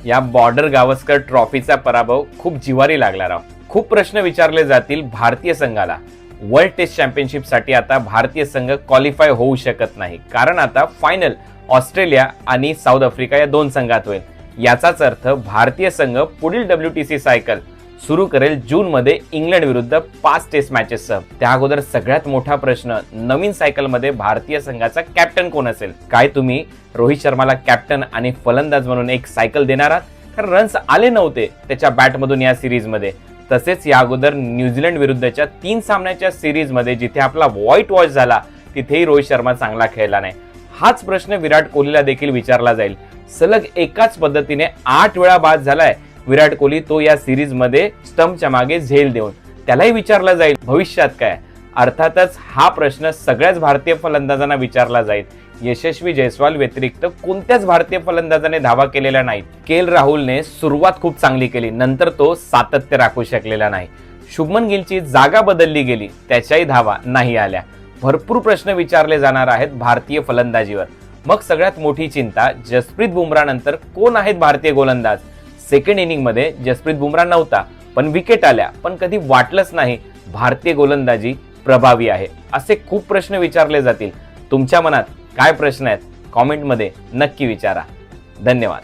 या बॉर्डर गावस्कर ट्रॉफीचा पराभव खूप जिवारी लागला राव. खूप प्रश्न विचारले जातील भारतीय संघाला. वर्ल्ड टेस्ट चॅम्पियनशिप साठी आता भारतीय संघ क्वालिफाय होऊ शकत नाही, कारण आता फायनल ऑस्ट्रेलिया आणि साऊथ आफ्रिका या दोन संघात होईल. याचाच अर्थ भारतीय संघ पुढील WTC सायकल सुरू करेल जून मध्ये इंग्लंड विरुद्ध 5 टेस्ट मॅचेससह. त्या अगोदर सगळ्यात मोठा प्रश्न, नवीन सायकल मध्ये भारतीय संघाचा कॅप्टन कोण असेल? काय तुम्ही रोहित शर्माला कॅप्टन आणि फलंदाज म्हणून एक सायकल देणार आहात? कारण रन्स आले नव्हते त्याच्या बॅटमधून या सिरीज मध्ये. तसेच या अगोदर न्यूझीलंड विरुद्धच्या 3 सामन्याच्या सिरीज मध्ये जिथे आपला व्हाईट वॉश झाला तिथेही रोहित शर्मा चांगला खेळला नाही. हाच प्रश्न विराट कोहलीला देखील विचारला जाईल. सलग एकाच पद्धतीने 8 वेळा बाद झालाय विराट कोहली, तो या सिरीज मध्ये स्टंपच्या मागे झेल देऊन. त्यालाही विचारला जाईल भविष्यात काय. अर्थातच हा प्रश्न सगळ्याच भारतीय फलंदाजांना विचारला जाईल. यशस्वी जयस्वाल व्यतिरिक्त कोणत्याच भारतीय फलंदाजाने धावा केलेल्या नाहीत. राहुलने सुरुवात खूप चांगली केली, नंतर तो सातत्य राखू शकलेला नाही. शुभमन गिलची जागा बदलली गेली, त्याच्याही धावा नाही आल्या. भरपूर प्रश्न विचारले जाणार आहेत भारतीय फलंदाजीवर. मग सगळ्यात मोठी चिंता, जसप्रीत बुमराह नंतर कोण आहेत भारतीय गोलंदाज? सेकंड इनिंग मध्ये जसप्रीत बुमराह नव्हता, पण विकेट आल्या, पण कधी वाटलंच नाही भारतीय गोलंदाजी प्रभावी आहे. असे खूप प्रश्न विचारले जातील. तुमच्या मनात काय प्रश्न आहेत कॉमेंटमध्ये नक्की विचारा. धन्यवाद.